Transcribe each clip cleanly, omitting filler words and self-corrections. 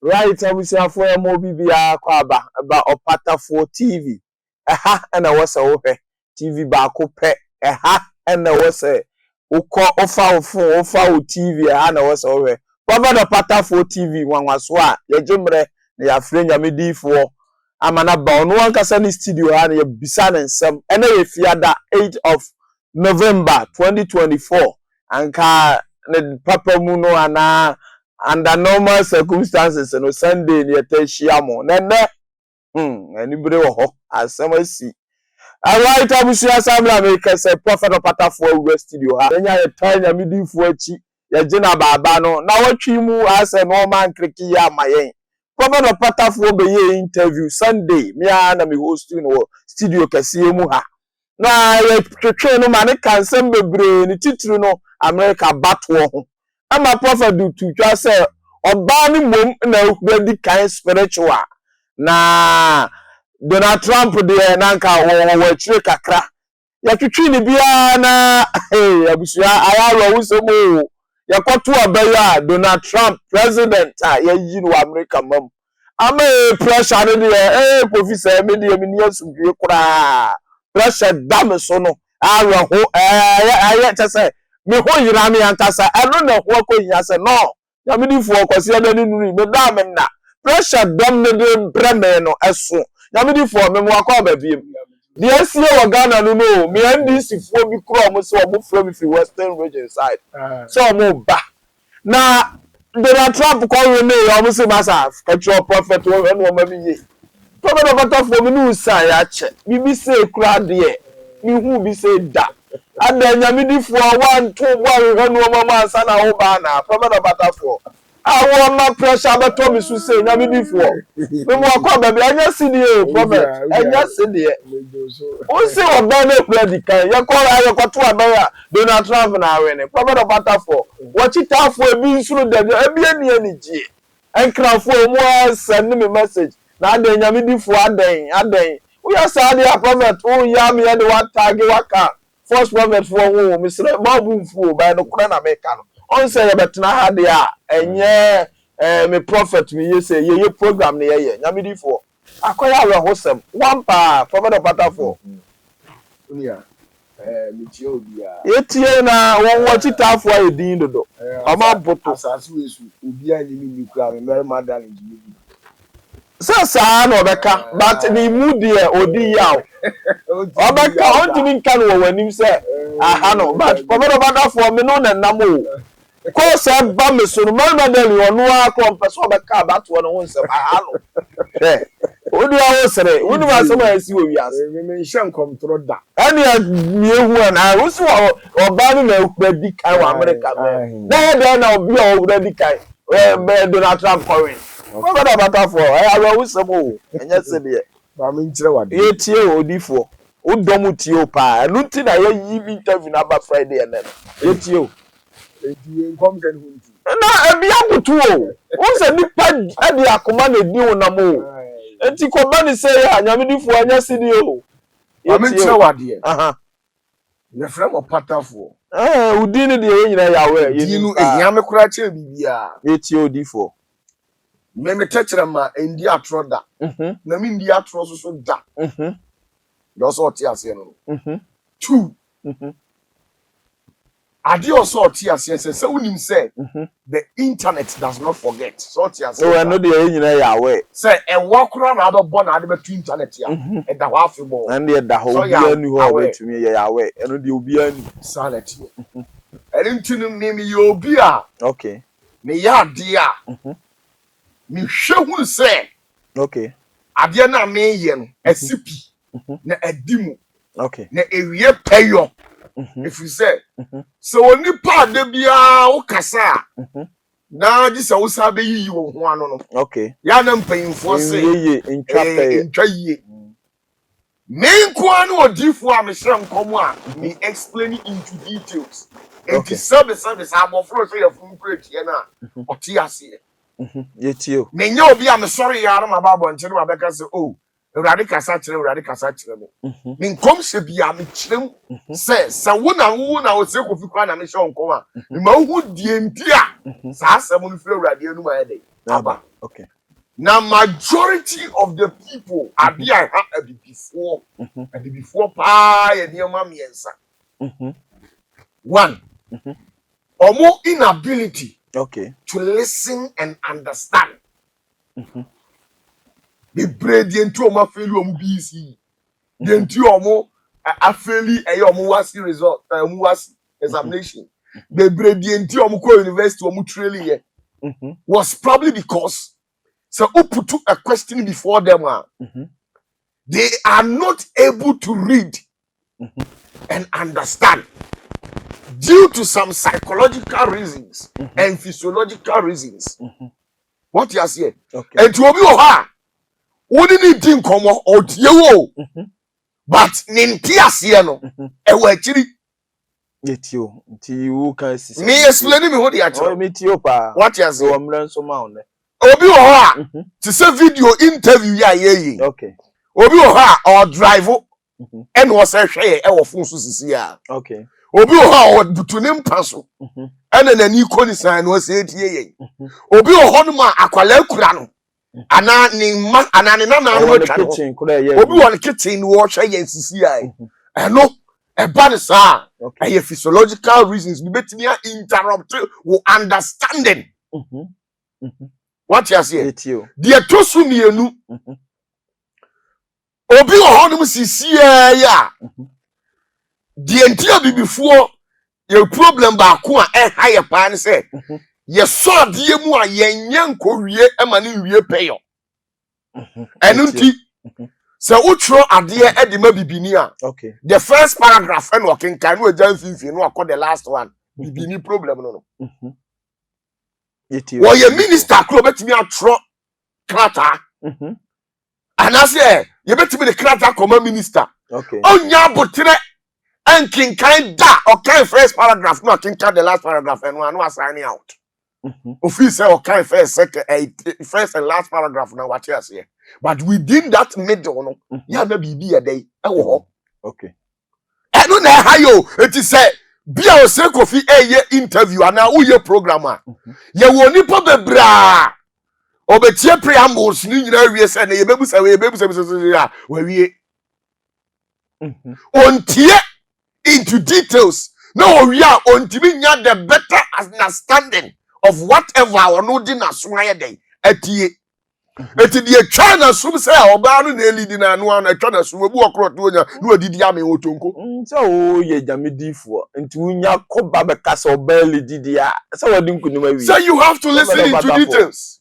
Right, Abusiafo MR.IBU kwaba ba Opatafuor TV. Na wose wo TV ba ko pe. Na wose ukọ ofa wo TV na wose wo kwaba da Opatafuor TV wanwaso a yejimre na ya frɛ nyamedifo amana ba ono ankasa ni studio ha na ya bisa ne nsɛm na ye fiada 8 of November 2024 anka ne papa mu no ana under normal circumstances no Sunday ni etahia mo nene anibere wo ho asem asi alright abusua samla me kase prophet Opatafuor studio ha nya ye tanya midifo achi ye gina baba no na watwi mu ase no man kriki ya mayen prophet Opatafuor be ye interview Sunday me na me host no studio kase mu ha na ye twetwe no mane kansem bebre ni titiri no America batwo ho ama prophet do to twa say oba ni mom na ready kind spiritual na Donald Trump de na nka wo chire kakra ya twetwi ni bia na abusua ayaro wusomo ya kwato abaya Donald Trump president ya yi no America mam ama pressure no de professor me de me ni asudwe kura pressure dam so no awo ho aye tese me ho yira me ankasa eno na ho akonya se no nyamedifo okwase adani nuru me da me na pressure dam ne de breme no eso nyamedifo me mo akọ babiem de asie wa Ghana no no me NDC fo bi kro mo se omo from if western region side so omo ba na Donald Trump ko we me omo se masa Scriptural prophet wo eno ma bi ye prophet Opatafuor me no sa ya che bi se kura de mi hu bi se da ada nyamedifo 1 2 1 eno mama ansa na ho ba na prophet Opatafuor awo ma pressure beto mi su se nyamedifo me mo akọ baby anya sidie prophet anya sidie o se oba na predi kan ye ko ra ye ko to abaya Donald Trump na awene prophet Opatafuor wachitafo ebi nsuru de ebi ani gie enkrafo mo send me message na ada nyamedifo aden we are sad ya prophet o ya me de one tag waka first prophet for wo misre babu fu ba no kura na meka no on say ye betena ha de a enye me prophet me ye say ye program ne ye nyamedifo akoya we hosem one pa prophet Opatafuor unia mi tie obi a etie na won wachitafo edin dodo ama boto asase wesu obi a ni kura me mere madan ni sasa no beka but ni mudi e odi yaw obeka ontimi nka no wanim se aha no but prophet Opatafuor me no na namo ko se ba me so no madali onu akọ peso obeka abato no ho nsem aha no odi awo sere wonu ma so ma si wo wiase me nhye nkomtro da ani mi ehu na wo si oba no na ekudi kai wa America me na obi o ekudi kai Donald Trump foreign prophet Opatafuor ayo wo semo enya se de ba me nkyere wade ye tie odifo udom tie o pa enu ti na ye yi interview na ba Friday ene ye tie o nkomten hunti na ebi abutu o se nipa ade akoma na di wo na mo enti ko ba ni se ya nyamedifo anya se de o ba me nkyere wade aha ye frem Opatafuor udi ni de ye nyina yawe ye di nu ehia me kura che bibia ye tie odifo me techere ma endi atro da na me ndi atro so da do so ti ase no two ade o so ti ase se unim say the internet does not forget so ti ase so no de ye nyina yawe say e wo kura na do bo na ade betu internet ya e da ho afebo and de da ho bi anu ho betumi ye yawe eno de obi anu sanity ntinu me obi a okay me ya de a mi hwehun se okay ade na me ye no asipi na adimu okay na ewie payo if you say so oni pa de bia o kasa na ji se wo sa be yi wo ho ano no okay ya na mpanyimfo se ye ntwa yi me nko anu odifo a me hye nkomo a me explain into details okay service abofro so ya fun plate ye na oti ase ye tie me nya obi a me sorry ya na ma ba bo nche na ba ka se oh Urade kasa kire me me nkom se bia me kirem se wo na o se kofi kwa na me hye nkom a me ma hu die ntia sa asem no fira urade anu ma ye dey aba. Okay. Now majority of the people are there before and before pa and your mommy answer. One, omo inability to listen and understand. The bread into omo failure omo BC. The into omo a failure omo was result was examination. The bread into omo ko university omo trailing was probably because so who put a question before them they are not able to read and understand due to some psychological reasons and physiological reasons. What you are saying? And to be oha, wouldn't it think come out you? But nintia no, e wa chiri. Yetio, you can see. Me explain me what you are saying. What you are saying? Obi oha, to say video interview ya ye. Okay. Obi oha or drive and was a share e wo fun so sisi ya. Okay. Obi oha or butunim paso. And then an equal sign was 8 years. Obi ohonuma akwala kura no. Ana ni ma ana ni na no kitchen kura ye. Obi won kitchen wo hwe ye sisi ai. Eno e ba ne sa. E physiological reasons we betimi interrupt wo understanding. What you say? The tosu mienu. Obi ohonum sisi ya. The entire be before your problem ba ko a higher pan say. Ye saw die mu a yenyan ko wie e ma ne wie peyo. Enu nti se utro ade e de ma bibini a. Okay. The first paragraph and working can no jan finfin no akọ the last one. Bibini problem no. Wo ye minister kro betimi atro krata. And I say you betimi the krata come minister. Okay. Onya botre and king kind da okay first paragraph no king the last paragraph and one was signing out. Officer okay first second first and last paragraph now what you say. But within that middle no ya na bibi a day e wo. Okay. E no na ha yo it is say bia o se kofi interview ana wo ye programmer. Ye wo nipa bebra obetie preambles ni nyina wie se na ye bebu se ya wa wie. Ontie into details. No, we are on to the better understanding of whatever our no dinner swire day at ye. It is the China sum say or ban leading and one a China sum walk no did yami otunko. So ye jamidi for into unya koba castle barely did ya. So I didn't so you have to listen into details.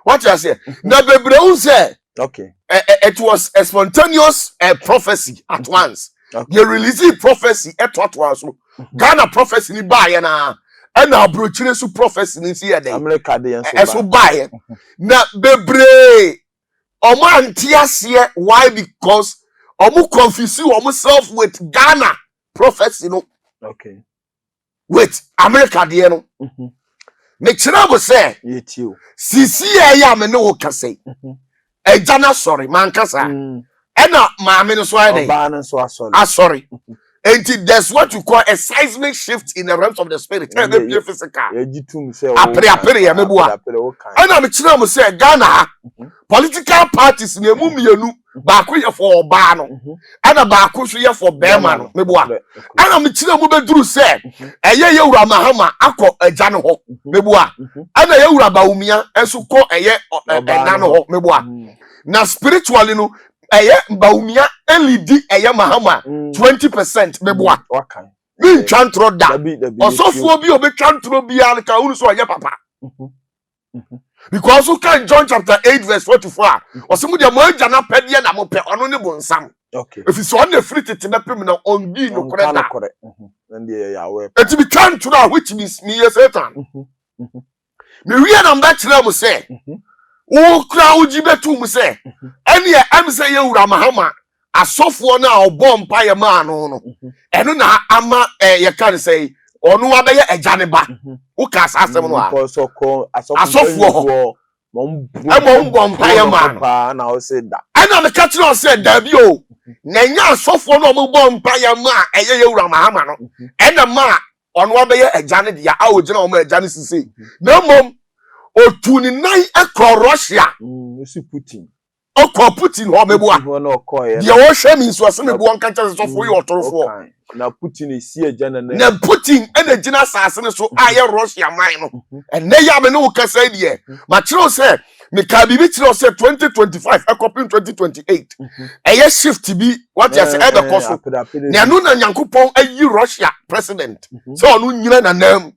What you say? Now the say okay. It was a spontaneous prophecy at once. Okay. You releasing prophecy at what was Ghana prophecy ni buy na and now brochire su prophecy ni see there. America dey so buy. Na bebre omo antiase why because omo confuse omo self with Ghana prophecy no. Okay. With America dey no. Me kira bo say yetio. Sisi ya me no kase. Ejana sorry man kasa. Ena maame no so ayde. Oba no so asori. Asori. And there's what you call a seismic shift in the realms of the spirit. Physical. Apre ya mebuwa. Ena me kira mo say Ghana political parties na emu mienu baako ye for oba no. Ena baako so ye for bema no mebuwa. Ena me kira mo beduru say eye Yewura Mahama akọ eja no ho mebuwa. Ena Yewura BAWUMIA enso kọ eye ena no ho mebuwa. Na spiritually no eye BAWUMIA elidi eye Mahama 20% mebuwa. Min chantro da. Osofo bi obe chantro bi an ka unu so anye papa. Because you can John chapter 8 verse 44. Osemu de mo anja na pede na mo pe ono ne bonsam. Okay. If it's on the free to na pem na on bi no koreda. And the yawe. It be chantro which means me Satan. Me wi na mba kire mo say. Wo kra uji betu mu say. Ene am say Yewura Mahama asofo na obọ mpa ye ma no no. Eno na ama ye kan say onu abeye ejane ba. Wo ka asem no a. Asofo ho. Mo mpa ye ma na o say da. Ena me ka kire o say da bi o. Na nya asofo no mo bọ mpa ye ma eye Yewura Mahama no. Ena ma onu abeye ejane dia a o gina o ma ejane sisi. Na mom otuni nai ekro Russia Osi Putin okọ Putin ho mebua de wo hwe mi nso ase mebua nka kye so fo yi otorofo na Putin esi agya na Putin ena gina saase ne so aye Russia man no ene ya me ne wo kasa die ma kire se me ka bibi kire se 2025 ekopin 2028 eye shift bi what you say e be koso na no na Nyankopon ayi Russia president so onu nyina na nam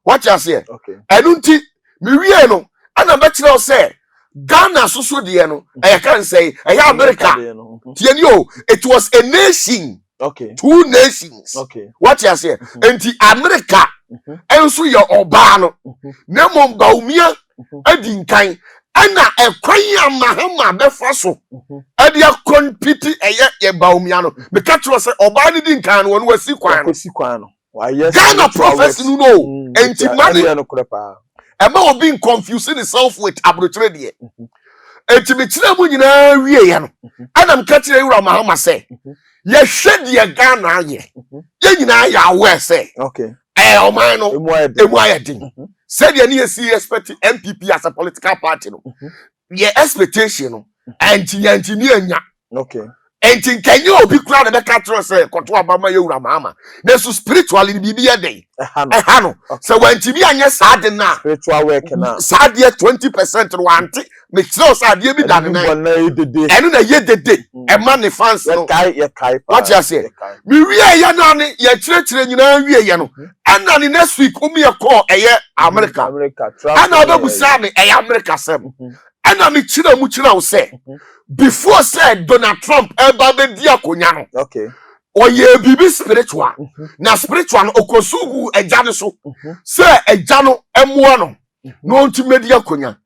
what you say enu nti me wie no ana be kire se Ghana so de no I can say America tienio it was a nation two nations what you say enti America enso ye oba no na mom BAWUMIA adinkan ana ekwan Mahama befa so ade compete ye BAWUMIA no me ka tro say oba ne dinkan no no wasi kwan no Ghana prophecy no enti mani Emma will be confusing itself with abrochre de. Enti me kire mu nyina wie ye no. Ana me ka kire Ewura Mahama say, ye hwe de Ghana ye. Ye nyina ya aware say. Oman no emu ayedin. Say de na ye expect MPP as a political party no. Ye expectation no anti ni anya. Enti kenye obi kura na be ka tro say koto abama ye Ewura Mahama. Na so spiritually bibi ye den. Ehano. So when tibi anya sade na spiritual work na sade 20% no anti me kire sade bi dan na enu na ye dede e ma ne fans no ye kai what you say me wie ye na ne ye kire nyina wie ye no ana ne next week umi ye call eye America ana obebusa me eye America sem ana me kire mu kire wo say before said Donald Trump eba be di akonya no oye bibi spiritual na spiritual okosugu eja ne so se eja no emua no no ntimedi akonya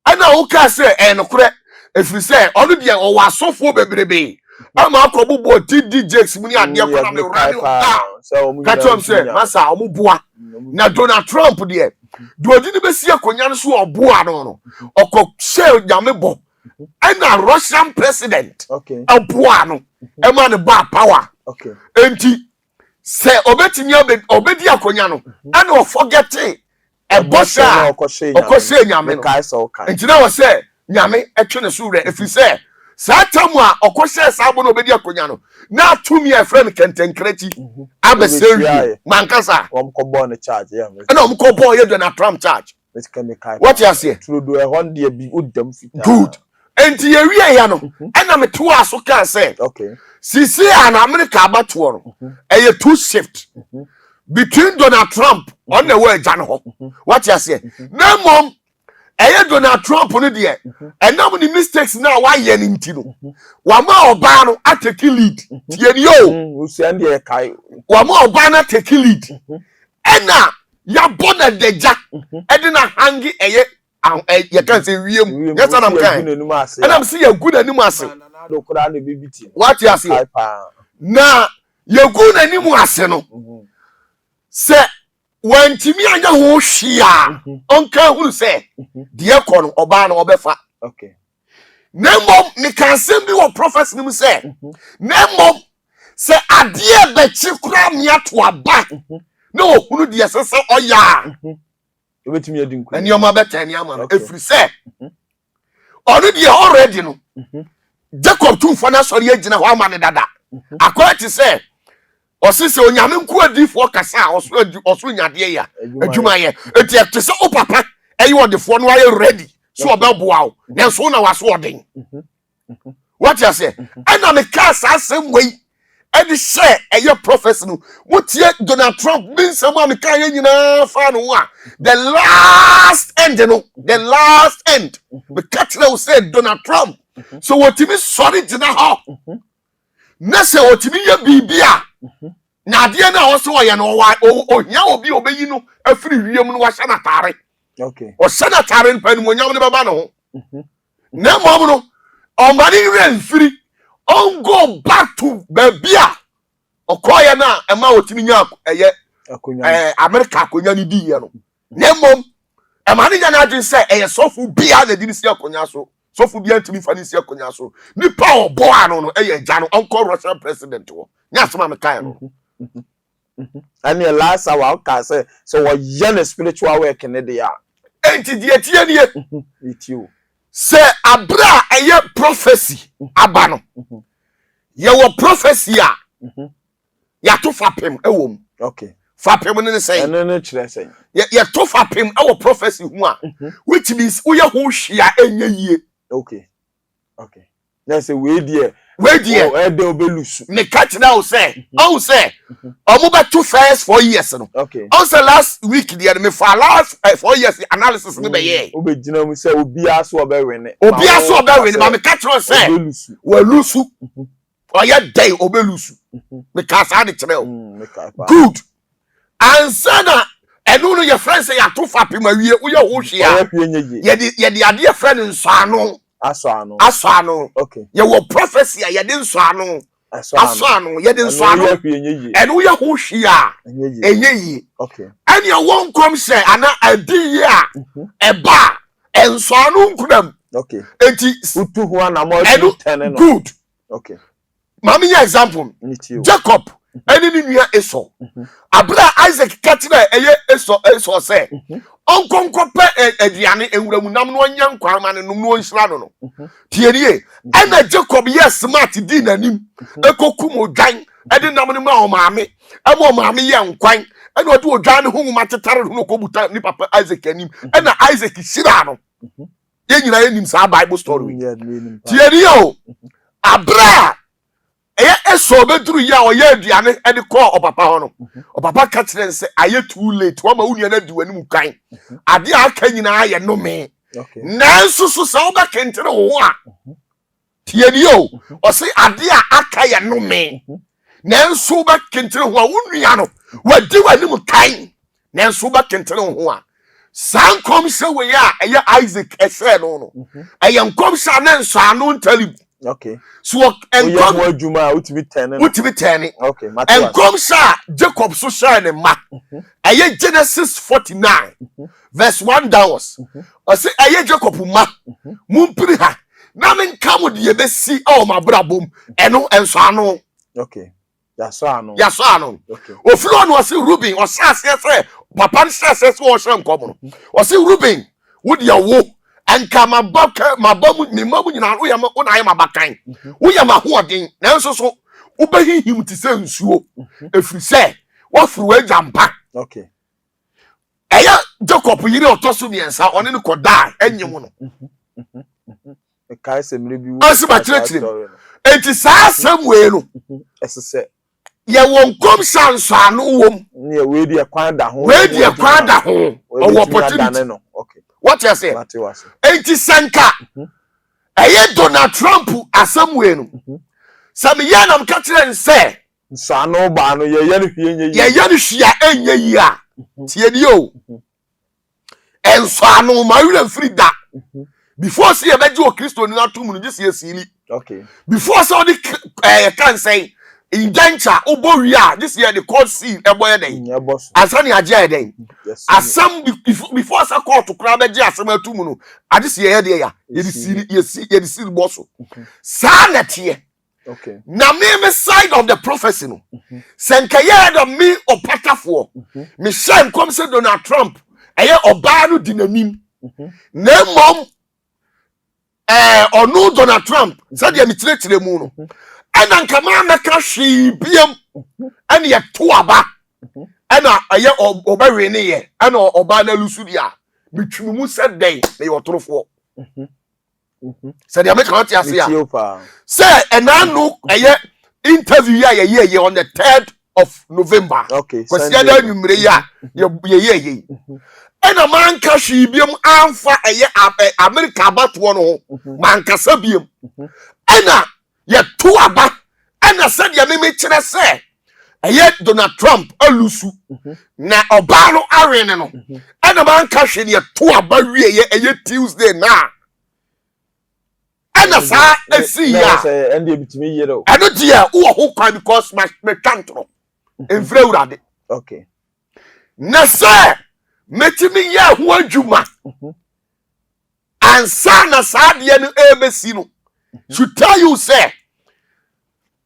ana wo ka se enokore efiri se onu de o wasofo bebrebe ama akobubo DJs mu ni ade akona me rani o ka tom se masa omuboa na Donald Trump de do odi ne besi akonya no so oboa no okọ share nyamebo ana Russian president oboa no ema ne ba power enti se obetimi obedi akonya no ana o forget ebosha okose nyame no enti na wo se nyame etwe ne so wure efi se satamu a okose sabo no obedi akonya no na atumi e friend kentenkreti abeseri mankasa omkobo ne charge na omkobo ye Donald Trump charge what you say trudo e honde bi udam fita good enti ye wie ya no ana meto aso kan se sisi an America abatoɔ no eye two shift between Donald Trump on the way jan ho what you say na mom eye Donald Trump no de enam ni mistakes na wa ye ni nti no wa ma oba no atake lead tie ni o usian de kai wa ma oba na take lead ena ya bona deja edina hangi eye ye kan say wiem yes anam kan enam see ya good animu ase what you say na ye good animu ase no se wantimi anya ho hwia onka huru se de ekọ oba na obefa nemo me kan sem bi wo prophecy nim se nemo se ade be chi kura me ato aba no hunu de sese oya obetimi adinku eni oma beta ni ama no efiri se onu de already no Jacob tumfo na sori agina ho ama ne dada akwati se osise onyame nku adifo kasa oso nyade ya adwuma ye eti ekse o papa eyi odefo no aye ready so obeboa o na so na waso oden what you say ana me kasa asem wei edi share eye prophecy no wotie Donald Trump bin sem am kan ye nyina fa no a the last end no the last end we catch now say Donald Trump so wotimi sorry gina ho na se wotimi ye bibia na ade na wo so ye no ohia obi obeyi no afiri wiem no wa hya tare o hya tare npa ni monyam ne baba no na mom no o mari re mfiri on go back to babia okoye na ema wotimi nya eye America akonya ni di ye no na mom ema ni nya na adwen se eye sofu bia na di ni si akonya so fu bia ntimi fa ni si akonya so ni pa obo ano no eye gya no onko Russian president wo nya sema me kan no and the last hour ka say so we yen spiritual work in the ya enti die tie nie se abra eye prophecy abano ye wo prophecy a ya to fapem ewom okay fapem ne say no kire say ye to fapem ewo prophecy hu a which means wo ye ho hwia enye yie okay let's say we there e dey obelusu me catch now say omo be 2 first 4 years no okay also last week there me for last 4 years analysis me be ye obegina mu say obi aso obewene ma me catch now say we lusu oye day obelusu me ka sa de kire good answer na enu no your friend say ya to fapem awie wo ye ho hwia ye de ade friend nsano asano okay ye wo prophecy ye de nsano asano ye de nsano enu ye ho hwia enyeyi okay and ye won come say ana adi a eba ensano nkudam okay enti utu ho na mo 10 no good okay mama ye example Jacob eni ni nua Esau abra Isaac katina eye Esau say onkonkope aduane ewuramu nam no anya nkwarama ne num no nhira no tienie ana Jacob yes smart di nanim ekokum odwan ede nam ne ma o maame ama o maame ye nkwan ana ode odwan ne huma tetare no kobuta ni papa Isaac anim ana Isaac hira no ye nyina enim sa Bible story tienie o abra Esau beduru ya o ye aduane ede ko opapa ho no opapa ka kire se aye too late wo ma wunua na di wani mu kan ade aka nyina ye no me nanso so sa wo ba kentere wo a tieni o o se ade aka ye no me nanso ba kentere ho a wunua no wadi wani mu kan nanso ba kentere ho a san kom se we ya eye Isaac ese no eye nkom sa na nso anu ntali okay so and come adwuma utimi 10 okay and come sha Jacob so share ne ma aye Genesis 49 verse 1 downwards o say aye Jacob ma mumpiri ha na men kam de be si o ma brabom eno enso ano okay ya so ano okay o flo no o say Ruben o say say papa say o say nkom no o say Ruben wo de wo anka mabamu ni mamu nyina wo yama wo na ayama bakan wo yama hoodin nanso so wo behihim ti se nsuo efiri se wo furu ajampa okay eya Jacob yiri otoso miensa one ne koda anyim no e kai se mre bi wo asiba chire enti sa samwe no esese ye won kom sanso anu wom ne we di akwan da ho o opportunity no okay what you say enti sanka eye Donald Trump asamwe no sami ye nam ka kire nse nsano ba no ye no hwie nye ye no hwia enye yi a tie ni o ensano ma wura frida before see ye beje o Kristo ni atum no gisi esili okay before so the can say indenture obowi a this year the court seal eboye den asani age den asam before sa court kura beje asam atum no this year dey ya ye the seal bosso sa netie okay na me side of the prophecy no senka ye do me Opatafuor me shame come say Donald Trump eye oba no dinanim na mom onu Donald Trump say dey mitrechire mu no ana nkama na ka hwe biem ana ye to aba ana aye obawe ne ye ana oba na lusu dia bitwum mu said den na ye otorofo said ya make out ya say enanu aye interview ya ye on the 3rd of November okay kwasi ada nwumre ya ye ana man ka hwe biem amfa aye America abato no man kasa biem ana ye to aba ana said ya me kire say eye Donald Trump alusu na oba no arene no ana man ka hwe ne to aba wie eye Tuesday na ana sa esi ya ende bitimi yero eno dia wo ho kwa because me twantro enfre urade okay na say metimi ye ho adwuma ansa na sa de no ebesi no should tell you say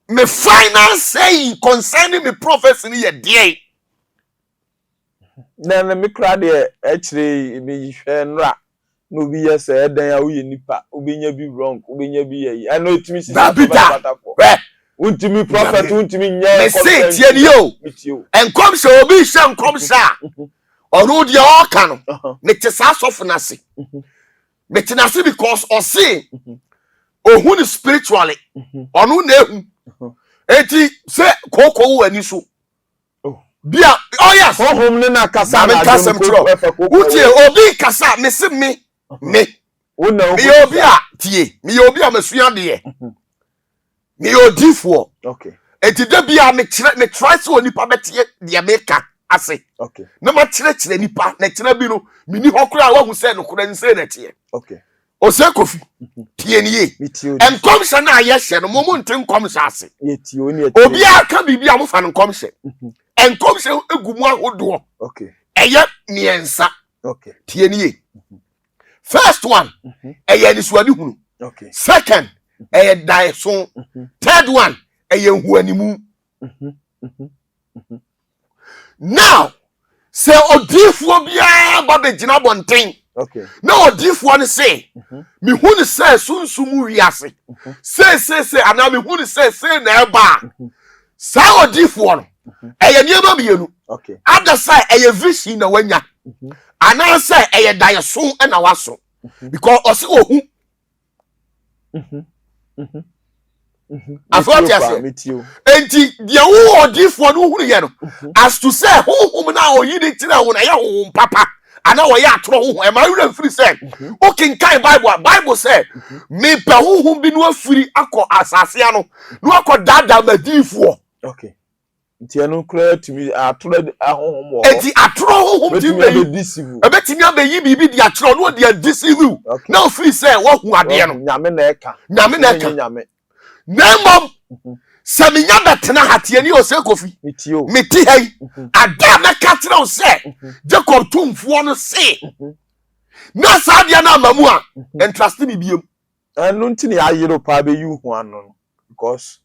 me final say concerning me prophecy ni ye dey na me kra de actually me hwe nra no bi yes dan ya wo ye nipa obenya bi wrong obenya bi ye I know it me sister Opatafuor untimi prophet untimi nya me say tie ni yo enkom se obi hye enkom sha onu de o ka no me te sa sofu na se me te na se because o say ohun spiritually onu na ehu eti se kokko wani so bia oh yes hom ne na kasa na kasem tro utie obi kasa me se me wona me obi a tie me obi a masua de me odifo okay eti da bia me try so nipa betie de meka ase okay na ma kire nipa na kire bi no mini hokura wa hu se no kura nse na tie okay o se kofi tie ni ye enkom hye na aye hye no mo nte nkom hye ase ye tie oni obi aka bibia mo fa nkom hye enkom hye egumu ahodo okay eye miensa okay tie ni ye first one eye ni suani hunu okay second eye daeso third one eye huanimu now say odifo bia ba be gina bonten okay na odifo ne say me hu ne say sunsumu wiase say ana me hu ne say na eba sa odifo no eye niema bienu okay other side eye vision na wanya ana say eye daeso na waso because osi ohu afọtiase enti dia wo odifo no hunu ye no as to say huhum na oyidi tira wo na ye huhum papa ana wo ye atro huhum e ma wura free say o kin kai bible say me pe huhum bi no afiri akọ asase ano no akọ dada madifo okay nti eno kra timi atro ahohom wo enti atro huhum ti be deceive e betimi abeyi bibi dia atro no dia deceive na free say wo hu ade no nyame na eka Nemom saminya betena hatiani o se kofi meti hai ada na katira o se Jacob tumfuo no se na sadia na amamu a entrust me biem anu ntini ayero pa be yu hu anu because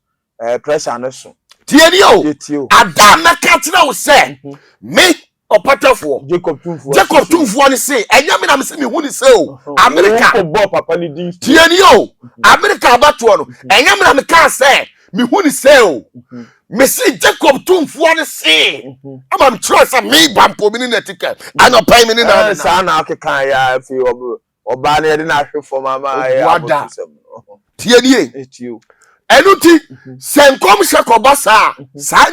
pressure no so tieni o ada na katira o se me Opatafuor Jacob tumfuo no se enya me na me se me hu ni se o America ko bo papa ni din tieni o America abato no enya me na me ka se me hu ni se o me si Jacob tumfuo no se ama me tro se me bampo mi ni na ticket ana pai mi ni na sa na akekan ya fi oba na de na ahwefo mama ya abotusem tieni etio enuti senkom shekoba sa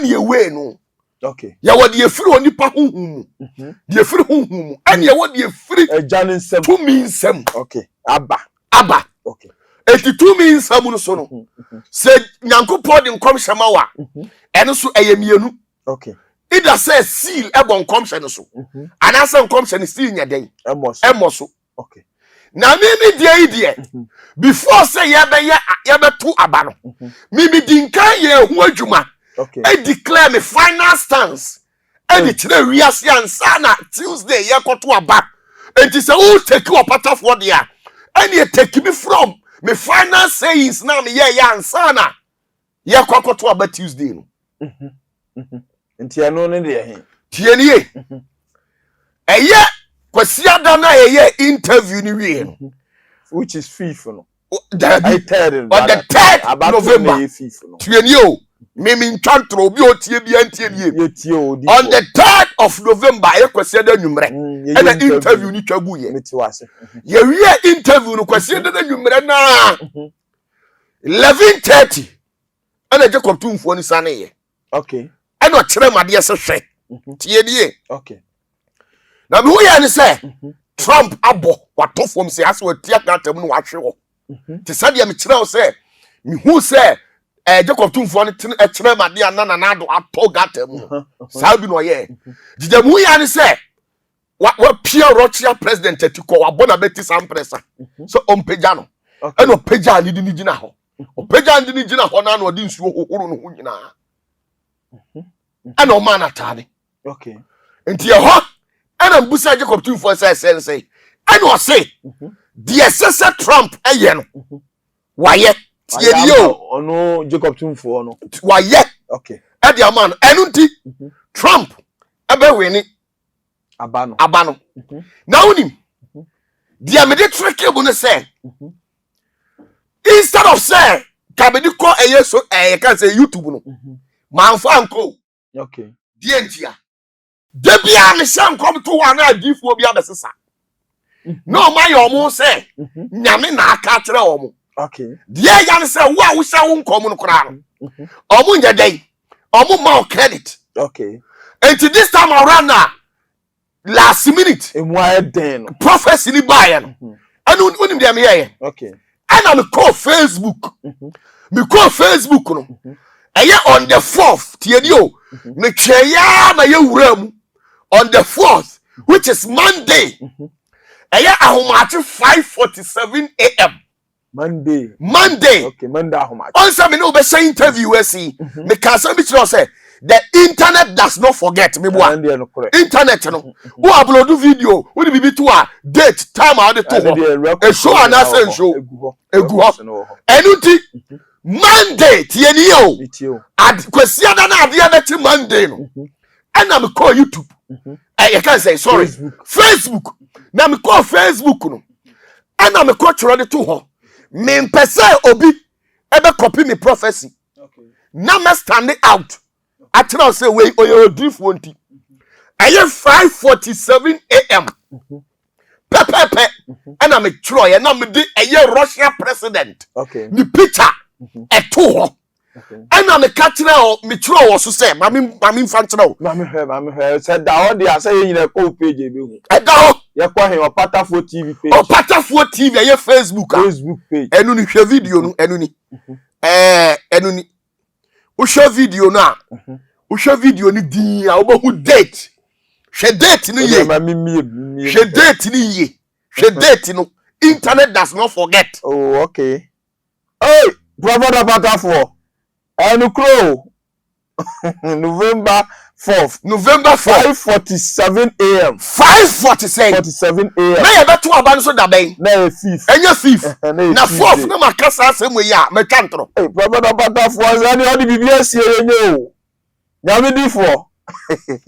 ni ewe no okay ya wodi efiri onipa huhum de efiri huhum ene ya wodi efiri ejane nsem to mi nsem okay aba okay eti to mi nsem no so no se nyankopɔ de nkomhyema wa ene so eyemienu okay ida say seal ebo nkomhye no so anasa nkomhye no seal nyeden emoso okay na mimi die idie before say ye be to aba no mimi dinkan ye hu adwuma okay I declare my final stance and it we are sana Tuesday ye koto aba and it say who take you Opatafuor there and you take me from my final sayings now me ye ansana ye koto aba Tuesday no nti eno ne de he tienie eye kwasi ada na eye interview ni wie no which is fifth no on the 3rd November tienie o mimi ntwantro obi otie bia ntie bia on the 3rd of November e kwese da nwumre e na interview ni twagu ye ye wie interview no kwese da nwumre na 11:30 e na Jacob tumfuo ni sane ye okay e na kire made se hwe tie die okay na me hu ye ni se Trump abo watofom se ase watia katam no wahwe ho te sadia me kire o se me hu se Jacob tumfuo ni kire made anana na do ato gatam sa bi no ye dide mu ya ni se wa pia Russia president atiko wabona beti sampresa so ompeja no e no peja ni di gina ho opeja ndi ni gina ho na no di nsuo hohoro no ho nyina e no man atade okay enti e ho e na mbusa Jacob tumfuo say e no say the assessor Trump eye no waye tie yo ono Jacob tumfuo no waye okay e dia man enu nti Trump ebe weni abano now unim dia me dey trick you no say instead of say ka me dey call so can say YouTube no man fa anko okay dia ntia de bia me sham come to one adifo bia besesa no my omo say nyame na aka kire omo okay dia ya ne say wo sha wo nkom no kra no omo nya dai omo ma credit okay until this time around now last minute prophecy ni buy no and unim dem here okay and I'm call Facebook me call Facebook no on the 4th tiedio me tweya na ye wuram on the 4th which is Monday ahomachi 5:47 a.m. Monday okay Monday ahomachi on say me no be say interview we see me can say me say the internet does not forget me boy. Internet no. Who upload video, who the bibi to a date, time how they to a show and a show. Egu. Enuti Monday tienio. Ad question na the other Monday no. And I'm call YouTube. I can't say sorry. Facebook. Now me call Facebook no. And I'm call church to her. Me pese obi ebe copy me prophecy. Okay. Now me stand out. I tell say we oyo drift won't. I 5:47 a.m. Pepe and I'm a Troy and I'm a Russia president. Okay. The picture a two. And I'm a catcher me Troy also say I'm functional. Mami said that all they are saying in a cold page. I don't. You call him Opatafuor TV page. Opatafuor TV a Facebook page. And only share video no enuni. Enuni. We share video na. We share video ni din a obo date. She date ni ye. She date ni ye. She date no. Internet does not forget. Oh, okay. Hey, Prophet Opatafuor. And crow. November 4th. November 5:47 a.m. 5:47 a.m. Na ye beto aban so da ben. Na ye thief. Enya thief. Na 4th na makasa asem we ya me kantro. Hey, Prophet Opatafuor say all the biblia sie yenye o. Nyame di for.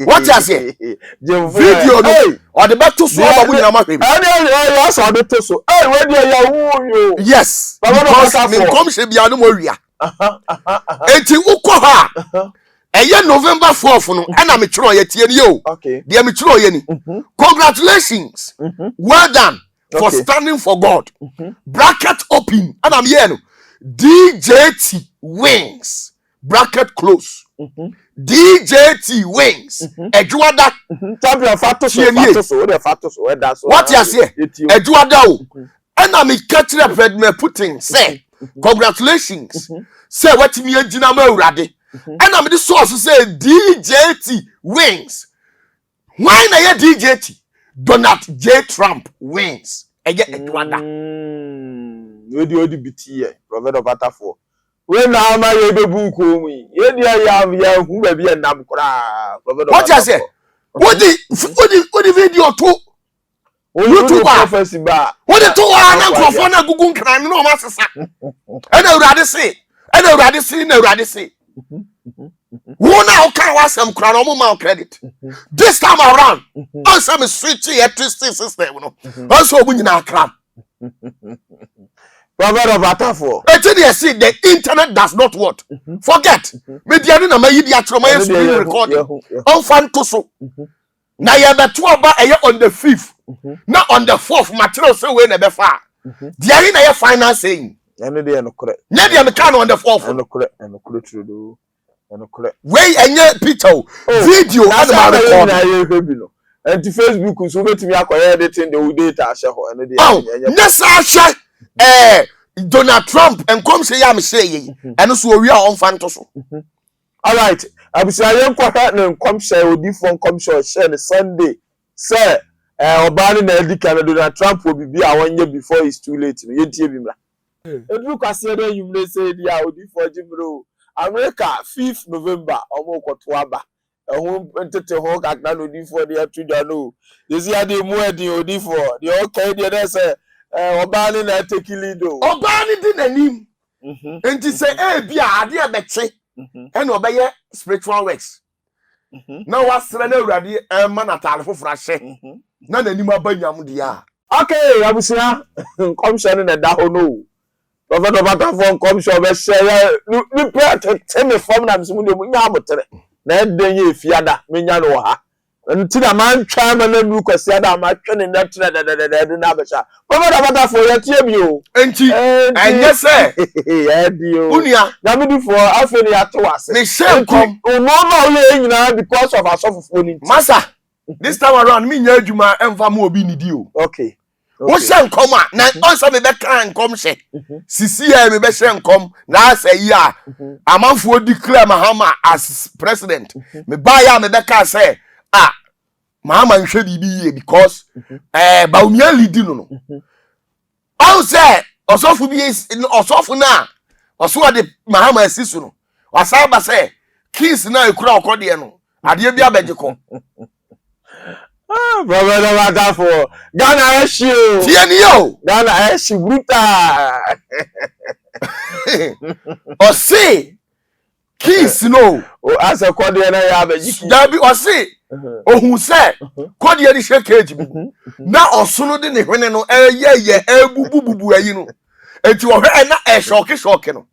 What you say? Video no. Or the beto so ababu nyina ma hwem. I saw the to so. Hey, where dey ya wo yo. Yes. Because me come she bia no mo wia. Enti ukọ ha. November 4th no and I'm trying ye tie ni o. Okay. Dey me try ye ni. Congratulations. Well done for standing for God. Bracket open and I'm here no. DJT wins. Bracket close. DJT wins. Ejuada. Champion factor so the factor so that's what you say? Ejuada o. And I'm catch the Vladimir Putin say congratulations. Say what me agina ma urade. And I'm the source say DJT wins. Why na ye DJT? Donald J. Trump wins. Ege Ejuada. We di biti here. Prophet Opatafuor. We na ma ye bebu ko mu. Ye dia ya hu ba bi enam kra. Prophet Opatafuor. What you say? What the video to? YouTube prophecy ba. What the to na nkrofo na gugu nkran no ma sesa. And Urade say. And Urade say na Urade say. Who now can was some crown more credit? This time around, also me switching electricity system. Also, we now cram. Prophet Opatafuor. Until you see the internet does not what? Forget. Media na my idiot from my screen recording. On fan to so. Now you have 12 on the 5th. Not on the 4th. Material so we never far. There is a financing. And they are no correct. Maybe I'm on the 4th. And no correct true. And no correct. Way and picture video and record. And to Facebook so bet me acquire editing the data share and they yes Donald Trump and come say am say and so we are on fan to so. All right. Abusayen kwata na come share odi phone come share Sunday. Say obani na edi kan Donald Trump will be awonye before it's too late. Ye tie bi mra. Edu kwase dey yumle say dia odi for jimro. America 5th November omo kwoto aba. Ehun entete ho kakna no odi for dey atudwa no. This year dey mu edi odi for. Dey okay dey say obani na take lead o. Obani di nanim. Enti say bia ade abeche. And obey spiritual works. na wasra na awurade ma na tale foforo ahye na nanim abanyam dia okay abusia nkomhye ne da ho no prophet Opatafuor nkomhye be share ni pray teme form na msimu de nya abotere na edenye efiada menya no ha nti na man twa ma na nu kwasi ada ma twa ne na tira da na abesha prophet Opatafuor ya tie bi o enti enye se ya di o unia na me di for afeni ya to ase me share kom no ye nyina because of asofofo ni masa this time around me nya adwuma emfa ma obi ni di o okay wo share nkom a na onso me be kan nkom hye sisi ya me be share nkom na asa yi a amanfo declare Mahama as president me ba ya me be ka say Mahama nhwe bibi ye because BAWUMIA leading no all say osofu bi osofu na oso de Mahama asisu no wasaba say keys na ekura okode no ade bi abegeko prophet Opatafuor Ghana issue tie ni yo Ghana issue brutal o say keys no o asa kode na ya abegiki dabi o say ohun se kode ye di shake bi na osono de ne hwene no ye ebubububu ayi no enti o hwe na shoke no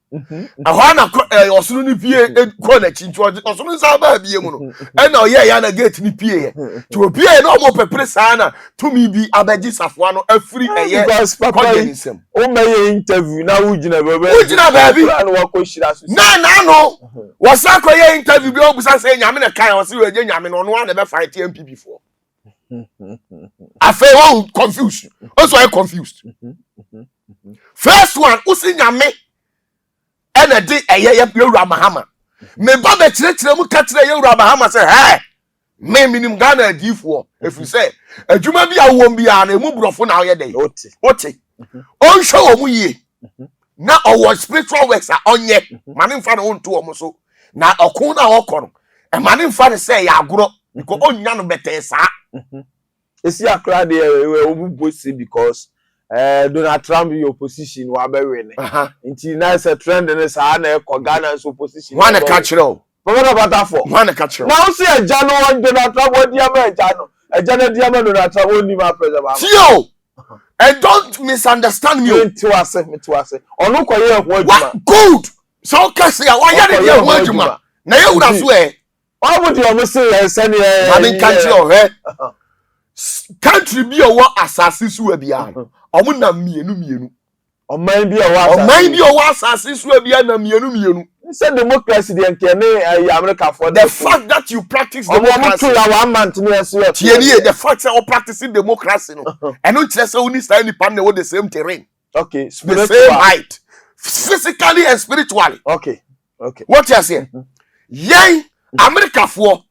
ahwa na osono ni pie ko na chintu osono nsa ba bie mu no na o ye ya na gate ni pie ye ti o pie na o mo pepre sa na tumi bi abaji safo no afiri eye ko de nsem o meye interview na wujina baby na wakoshira so na no wasako ye interview bi obusa say nyame na kan o se we nyame no no na be fight MPP for afa won confused also I confused first one usi nyame ena di eye yewura Mahama me ba be kire mu ka kire yewura Mahama say hey me minim Ghana adifo if you say adwuma bi awom bi a na emu brofo na oye dey oti on show omu ye na owo spiritual works a onye mane mfa na onto omo so na okun na okoro e mane mfa ne say ya agoro because onya no bete sa esi akra de obubosi because Donald Trump your opposition wa be win nti na se trend ne sa na e ko Ghana so opposition one catch roll prophet Opatafuor one catch roll now see eja no Donald Trump odi am eja no eja na di am Donald Trump oni ma president Tio and don't misunderstand me me to ase onu ko ye ho adwuma good so kasi ya wa ya de ho adwuma na ye wura so omo di omo se se ne mami country o country bi o asase so bia omo na mienu oman bi o asase so bia na mienu say democracy the nkene America for the fact that you practice democracy the fact that you practicing democracy no and no tell say we stand the the same terrain okay the same height physically and spiritually okay what you say yen America for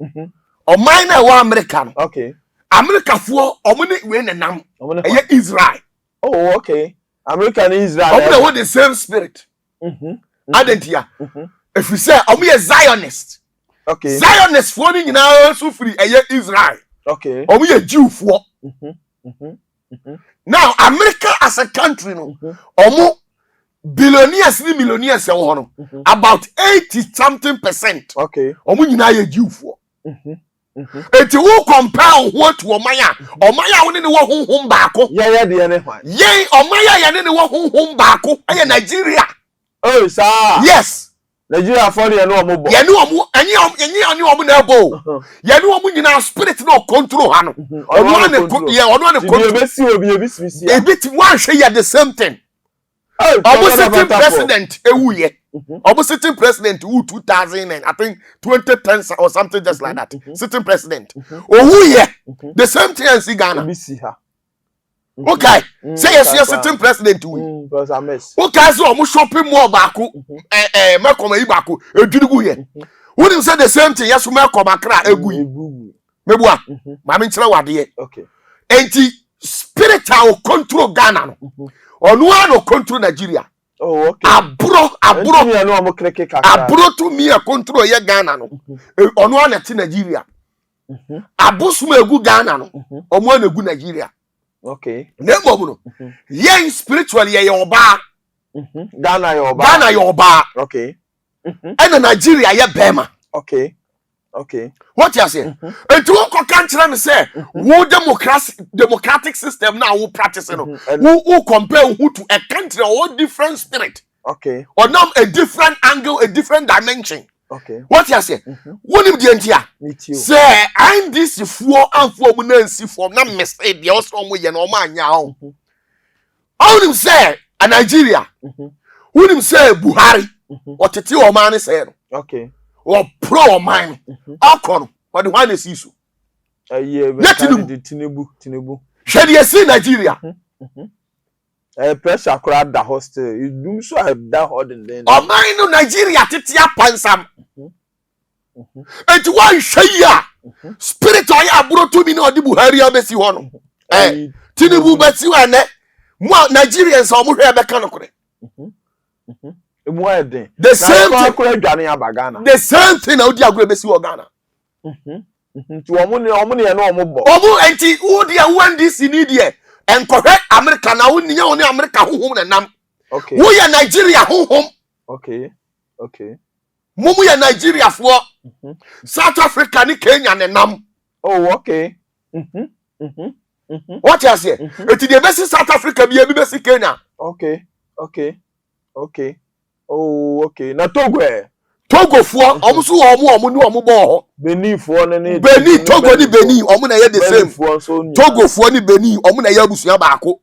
o mine na wa America okay America for omuni we nenam Israel oh okay America and Israel omuni the same spirit Adentia if you say omo ye Zionist okay Zionist for ni nyina so free Israel okay omo ye Jew for now America as a country no omo billionaires ni millionaires e wo no about 80% okay omo nyina ye Jew for eti wo compare what omaya woni ne wo honhom baako ye de ne hwan ye omaya ye ne wo honhom baako aye Nigeria oh sir yes Nigeria for ye no omo bo ye no omo enyi omo na bo ye no omo nyina spirit no control ha no ono na control be si obi ebisibisi e bit wan hwe ye the same thing omo sitting president ewuye omo sitting president who 2000 and I think 2010 or something just like that sitting president owuye the same thing as Ghana ebisi ha okay say yes sitting president we because I miss okay so omo shopping mall baako mekoma yi baako edurugu ye wouldn't say the same thing yes mekoma kra egu yi mebua ma me nkyere wade okay enti spiritual control Ghana no onu ano control Nigeria oh okay abro me no omo kreke kakra abro to me control ye Ghana no onu ano ti Nigeria abusum egu Ghana no omo ano egu Nigeria okay nemo no ye spiritually ye oba Ghana ye oba okay and Nigeria ye bema okay Okay. What you say? And to one country me say, who democratic system now who practice who compare who to a country or different spirit. Okay. Or now a different angle, a different dimension. Okay. What you say? One of the entire. Say, I'm this four and four munensi for na mistake the also we no man ya. How him say a Nigeria? Who him say Buhari? Or Titi or man say? Okay. Or pro man. Akon. But the one is issue. Tinubu. Should you see Nigeria? Pressure crowd the hostel. You do so have that holding then. Oh man, no Nigeria titia pansam. And one shaya. Spirit I brought to me no di Buhari abesi hono. Tinubu besi wane. Mo Nigerians are more be kan okure. The same thing. The same thing na odi agro besi wo Ghana. To omuni no omubo. Omu enti who dia one this need here. And correct America na woni nya woni America honhom na nam. Okay. Wo ya Nigeria honhom. Okay. Okay. Mumu ya Nigeria for South Africa ni Kenya na nam. Oh, okay. What you say? Eti dey best South Africa bi best Kenya. Okay. Okay. Okay. Oh, okay. Na Togo Togo for omusu omu ni omu bo. Benin for na ni. Benin Togo ni Benin omu na ye the same. Togo for ni Benin omu na ye abusua baako.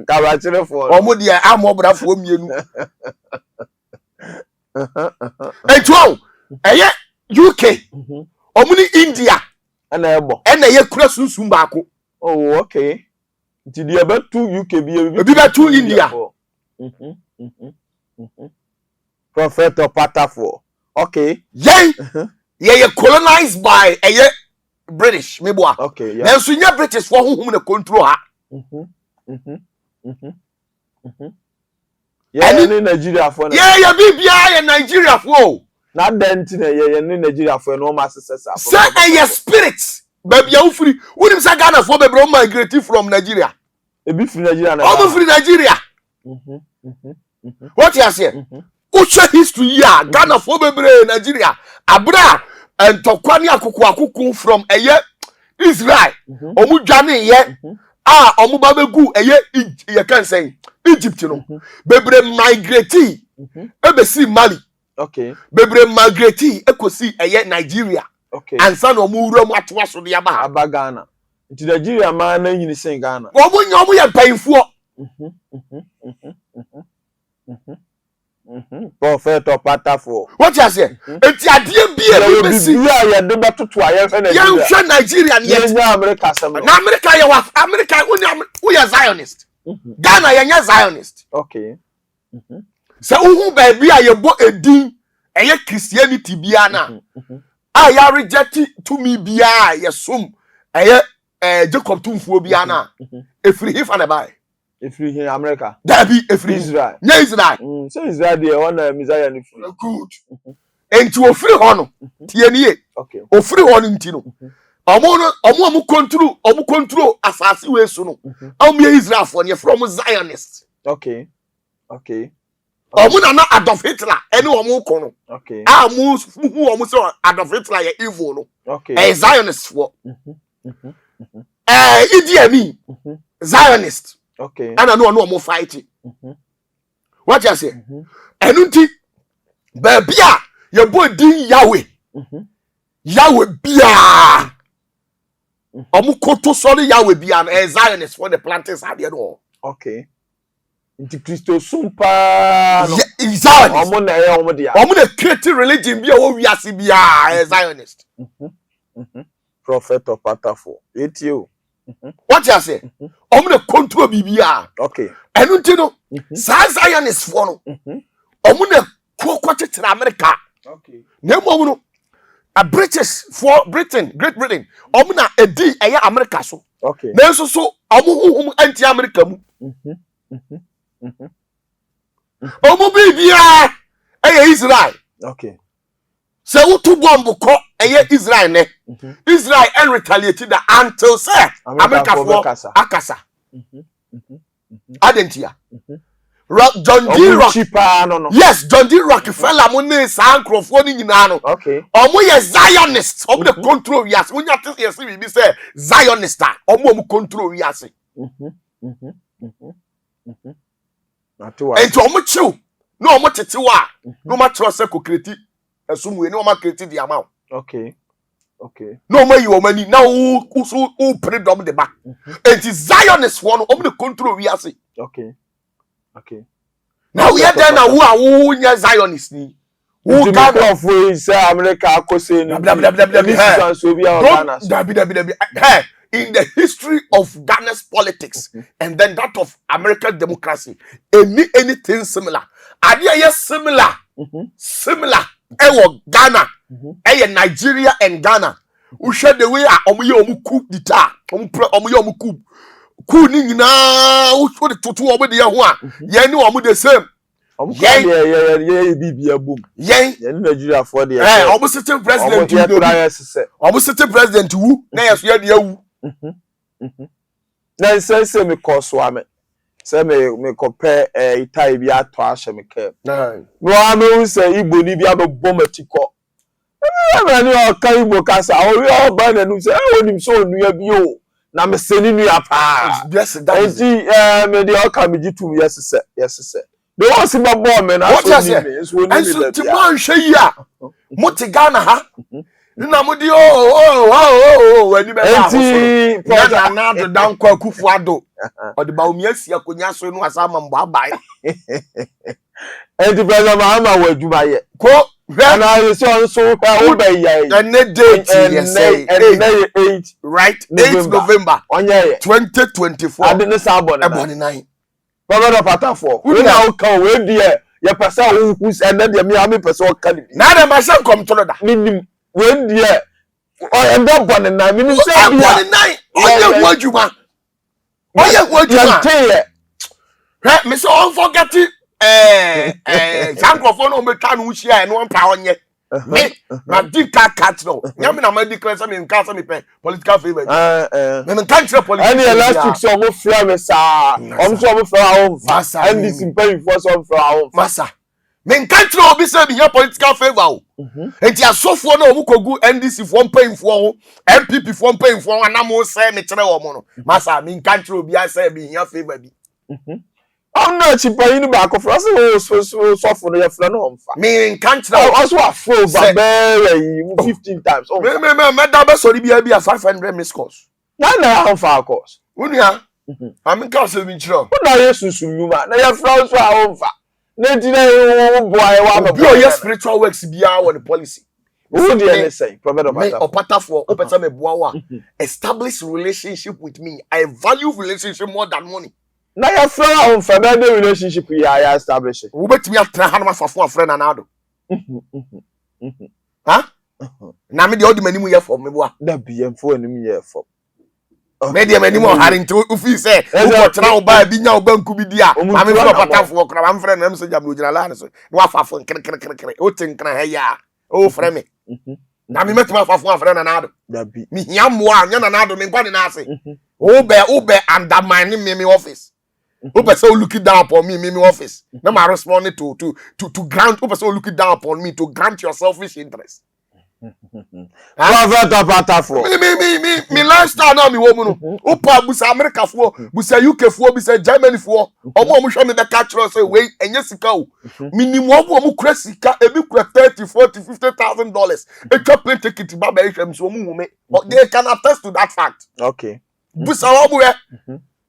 Kabachire for. Omu de amobra for mienu. Etwo eye UK. Omu ni India. Na ebo. Na ye kura sunsun baako. Oh, okay. Ti dey be to UK bi be to India. Prophet Opatafuor. Okay. Yay. Ye colonized by British meboa. Okay, yeah. Then so nya British for whom na control ha. Yeah, ni Nigeria for na. Yeah, bibia Nigeria for. Na dent na ye ni Nigeria for no ma sesa. Say spirit. Baby ya ufiri. Wouldn't say Ghana for be migrate from Nigeria. Ebi free Nigeria na. Omo free Nigeria. What you say? Uche history ya Ghana for bebre Nigeria abra entokwani akuku from Israel omu dwane ye omu babegu ye can say Egypt no bebre migrate ebesi Mali. Okay. Bebre migrate ekosi Nigeria. Okay. Ansa no mu wura mu atwa so de aba Ghana nti Nigeria ma na nyini sen Ghana omu ye painfo. Prophet Opatafuor. What you say? Enti ade bia besi ya de betoto aye fe Nigeria. You show Nigeria yet. America sem. Na America you have America we are Zionist. Ghana you Zionist. Okay. So who baby you bo edin Christianity bia na. Ya reject to me bia ye som Jacob tumfuo bia na. Efiri hif and buy. Free here America. That be free Israel. Yeah, Israel. So Israel there one Messiah ni free. Good. Enti o free hono. Tie nie. Okay. O free hono nti no. Omo control asase we so no. Omo Israel for ne from Zionist. Okay. Okay. Omo na Adolf Hitler ene omo ko no. Okay. Omo omo so Adolf Hitler ye evil no. Okay. Zionist for. Idi Amin. Zionist. Okay. And I know no more fighting. What you say? Enunti babia your boy din Yahweh. Yahweh bia. Omu koto sorry Yahweh bia na Zionist for the planters are there no. Okay. Inti Christo sumpa no. Zionist. Omu na ye omu dia. Omu na create religion bia wo wiase bia Zionist. Prophet Opatafuor. Etio. What you say? Omu na control bibia. Okay. Enunti no. Zionist for no. Omu na kwete tra America. Okay. Nemo no. A British for Britain, Great Britain. Omu na edi America so. Okay. Nenso so omu anti America mu. Omu bibia Israel. Okay. Se utu bomb ko Israel ne. Israel and retaliated until say America for akasa. Adentia. John D. Rock. No. Yes, John D. Rockefeller money sankrofo ni nyina no. Okay. Omo ye Zionists, omo the control wiase. When you think yes we be say Zionist, omo control wiase. Enti omo chiw. No omo tete wa. No ma tro se ko kreti esumwe no ma kreti di amount. Okay. Okay. No ma yi o mani na who pray dom the back. Enti Zionist one omo the control wiase. Okay. Okay. Now we are there now who are Zionists ni. Who kind of way say America akose ni. Hey, in the history of Ghana's politics and then that of American democracy, anything similar. Are there similar? Similar. Ghana, Nigeria and Ghana. Who share the way omu coup d'etat, omu coup. Ku ni nyina wo de toto omo de ho a ye ni omo the same ye bibia bum ye Nigeria for the omo sitting president omo sitting president wu na ye so ye de awu na say me course wa me say me compare itai bi ato ahye me ke no am we say igbo ni bi abobom atiko na ni o kan igbo kasa o ba na nu say onim so onu ya bi o na me seni nu ya pa yes that is me dey o me jitum yes sir they want see my boy man so and so ti man hwe yi a moti Ghana ha na modi wani be ba so na do dan kwa kufu ado o de BAWUMIA si akonya so no asa mambo abai and the brother Mahama wa djuma ye ko and I so o be ye and date yes say 8 right 8 November 2024 ade ne sa abone 9 Brother Opatafuor we now come we dey ye pesa who say na dey me pesa o kan bi na dem ma say come to da minim we dey o end up bone na minim say bone 9 oye wajuma he me say on forget sankrofo no me twa no hia no mpa onye me na dika cat no nyame na ma declare say me nka say me political favor me nka tire political any elastic so mo fia me sa so mo fia ho and this impairing for some from our massa me nka tire obi say me political favor o enti asofo na omu kogu NDC for mpayimfo ho MPP for mpayimfo ho na mo say me tire wo mo no massa me nka tire obi say me favor bi I'm not chipping back of us. So for the friend home. Me can't also a full 15 times. Me that sorry be 500 missed calls. Na how far course. Unia. I mean can't say me chiro. Na yesu you man. Na your friends so home fa. Na ti na boy wa be your spiritual works bia on the policy. Who dey say prophet Opatafuor opeta me boa wa. Establish relationship with me. I value relationship more than money. Na your friend home fa na the relationship ya establish. Wo betimi atra ha na mafafo friend na ado. Ha? Na me de odi manimu ye for me boa. Da biemfo anim ye for. Me de manimu hare nti u fi say u ko tra wo ba bi nya wo banku bi dia. Ma me for Opatafuor kra ma friend na me so jam no gina la ne so. Na afafo kre o tinkra ha ya. O friend me. Na me metima afafo friend na ado. Da bi. Me hia moa nya na ado me kwa na ase. O be undermine me office. Who person looking down upon me office? No, my responding to grant. Who person looking down upon me to grant your selfish interest? Prophet Opatafuor. Me lifestyle now me woman. Upa busa America for, busa UK for, busa Germany for. Omo show me the catch say wait and yes go. Minimum omo cresika ebi kura $30, $40, $50,000. A plane ticket to Baba HM so me. They can attest to that fact. Okay. Busa omo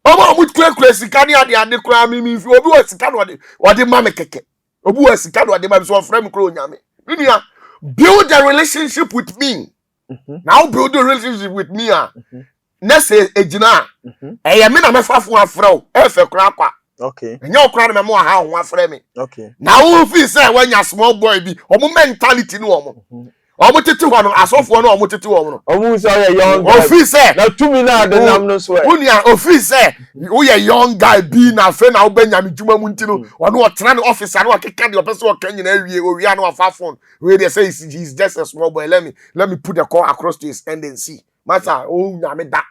Omo mu kure sika ni ade kura mi fi obi wa sika no ade ma me keke obi wa sika no ade ma so frame kura onyame ninia build a relationship with me now build a relationship with me na say ejina eh me na me fafo afro e fe kura kwa okay enya okura na me mo ha ho afre me okay now who feel say when you small boy bi omo mentality ni omo omo tete ho no asofo no omo tete ho no omo say young guy ofi say na tumi na de nam no so unia ofi say we a young guy be na fe na obanya me djuma mu ntino ono otena ne office na okeka de opese okan nyina awie owia na ofa phone we dey say he's just a small boy let me put the call across to his end and see matter o nya me da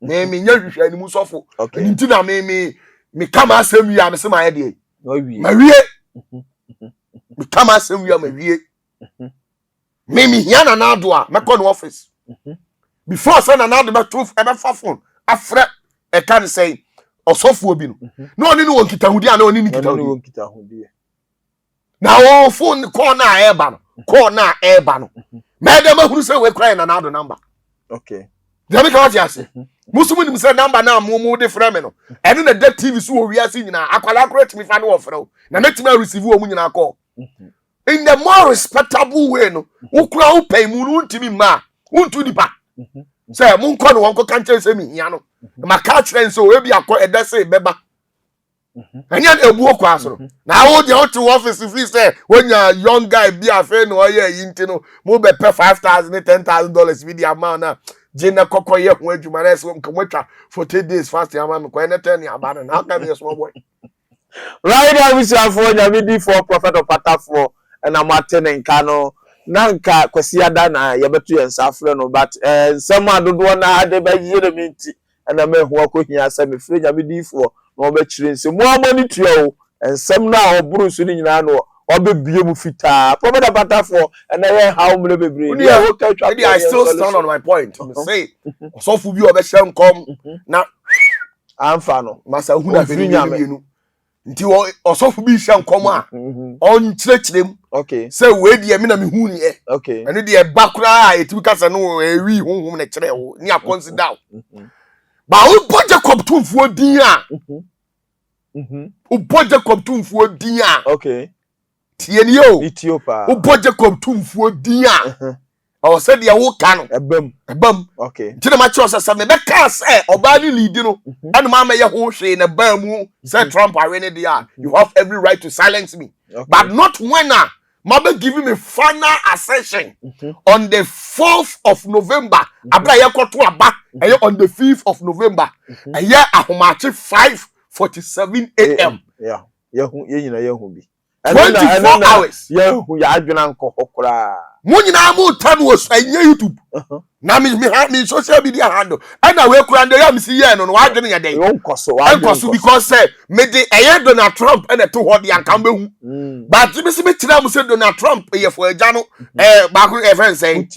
me nya hwehwe ani mu sofo nti na me me come asem wi am se my dey Mawie. Me come asem wi am mawie. Me hia na na do a me call no office. Before say na do be truth e be fa phone afre e kan say osofo obi no. No oni no won kitahudi ana oni ni kitahudi. Na wo phone call na e ba no. Call na e ba no. Me dem ahuru say we cry na do number. Okay. Dem ka what you say. Musumu nim say number na mo de frame no. Eno na de TV so wo wiase nyina akwala accurate me fa no wo frɛ. Na metima receive wo mu nyina call. In the more respectable way no. Wo kura wo pay mu no ntimi ma. Untu dipa. Say mun ko no won ko kan tell say me hia no. Ma ka kire so we bi akọ eda say beba. Anya ebu okwa asoro. Na wo de out to office free say when your young guy be afa no oye yinti no mo be pay $5,000 $10,000 with the amount na jina kokoye ho adwuma na so nkamotwa for 3 days fast am me ko na 10 abana na ka be small boy. Right now we say for nyamidi for prophet Opatafuor na matene nka no na nka kwasi ada na yebeto yensafre no but nsem adodo na ade be yire minti na me ho akohia asem free nyamidi for no be chire nsem mo amani tua o nsem na oburu so ni nyina no obebie mu fita prophet Opatafuor na ye how mle bebre I still stand on my point. Me say osofu bi obehye nkom na amfa no masa hu na free nyame nti osofu bi hye nkom a on chirechirem. Okay. Say we dey me na me hu ni e. Okay. Eno dey bakura etu kasa no ewi honhom na kire wo ni a consider. Ba wo Jacob tumfuo din a. Wo Jacob tumfuo din a. Okay. Tie ni o. Ethiopia. Wo Jacob tumfuo din a. O said ya wo ka no. Ebam. Okay. Nti ma cho sasa me be ka say oba ni lead no. Anu ma ye ho hwe na ba mu say Trump are ne dia. You have every right to silence me. Okay. But not when Mama giving me final ascension on the 4th of November. Abra ye koto aba on the 5th of November. Eye ahomache 5:47 a.m. Yeah. Ye nyina ye hu bi. 24 hours. Ye hu ya adwena nko hokora. Mo nyina mo time was anye YouTube. Na me social media handle. And we kura ndo ya msi ye no no adwene ye den. Enkoso because say me de eye Donald Trump and to ho de anka behu. But me se me tira mo say Donald Trump ye for agya no ba ko e friend say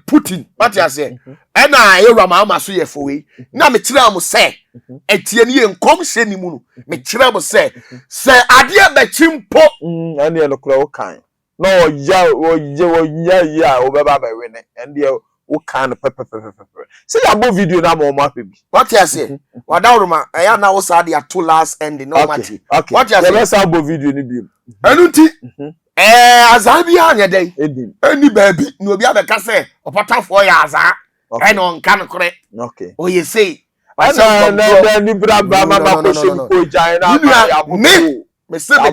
Putin what you say. And na ye Mahama so ye for we. Na me tira mo say etie ne ye nkom hye ni mu no. Me tira mo say ade be chimpo and ye no kura wo kan. No ya obeba be we ne and ye wo kan pepper. See that video na mo mape bi. What you say? Wadawruma eya na wo sa de ato last ending no matter. What you say? Let's have video ni bi. Enu nti azabi anya dey. Eni baabi no obi abeka say Opatafuor ya aza. E no nka no kore. Okay. O ye say. Na ni bra ba mama ko shemu ko jan na ya bo. Me say me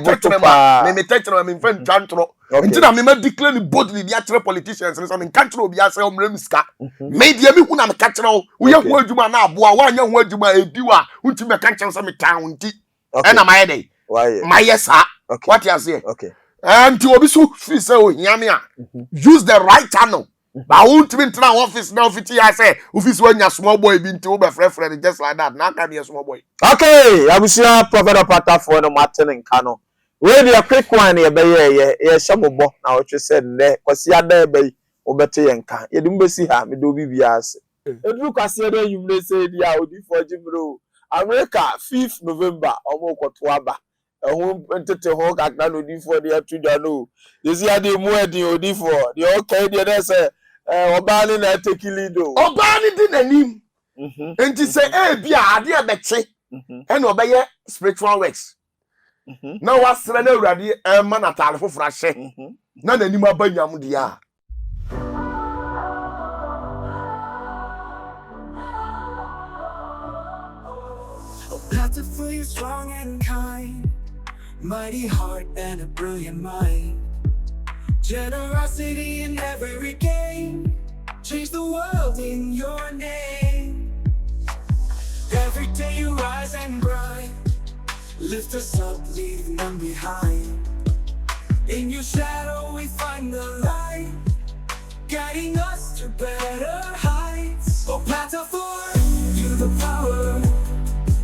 tetre me friend twantro. Nti na me ma declare ni boldly dia atre politicians so me ka kire obi ase o mra miska. Me dia me hu na me ka kire wo ye hu adwuma na aboa wa anya hu adwuma ediwa unti me ka kire so me tan unti. E na my dey. Why? My yes sir. What you say? Okay. And to obi so free say o hia me a use the right channel. Ba won't be in office now fiti ya say office when your small boy be into be friend just like that. Now can be a small boy. Okay, abusia prophet Opatafuor no Martin nka no. We dey quick one e be ye shamobo na o twe said ne kwasi ada be obete ye nka. Ye dum besi ha me do bibia ase. Edru kwasi ada yumle say dia odi for jimro. America 5th November omo kwoto aba. Ehun entete ho kakna no di for dia tuja no. This year dey mu edin odi for. The okay dey say Obani na take lead o. Obani di nanim. Enti say bia ade e beche. E no be spiritual works. Na wasra na awurade ma na tale fofora hye. Na nanim abanyam dia. Opatafuor, you're strong and kind, mighty heart and a brilliant mind. Generosity in every game, change the world in your name. Every day you rise and grind, lift us up, leave none behind. In your shadow we find the light, guiding us to better heights. Opatafuor, you the power,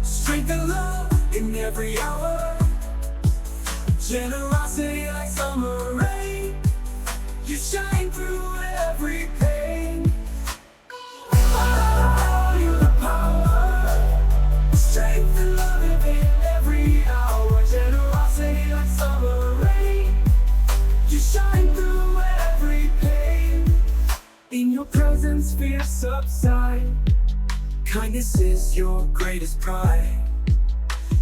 strength and love every hour. Generosity like summer rain. You shine through every pain. Oh, you're the power, strength and love in every hour. Generosity like summer rain. You shine through every pain. In your presence, fears subside. Kindness is your greatest pride.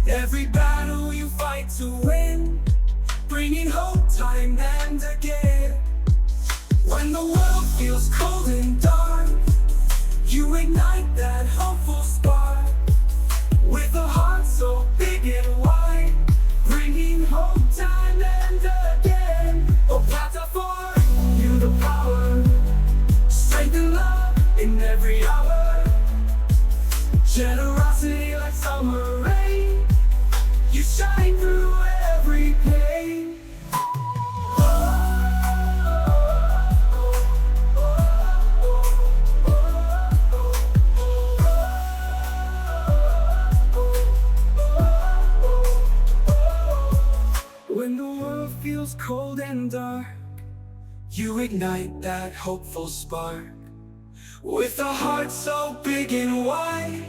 Every battle you fight to win, bringing hope time and again. When the world feels cold and dark, you ignite that hopeful spark. With a heart so big and wide, bringing hope time and again. Opatafuor, you the power, strength and love in every hour. Generosity like summer rain. You shine through every pain. When the world feels cold and dark, you ignite that hopeful spark. With a heart so big and wide,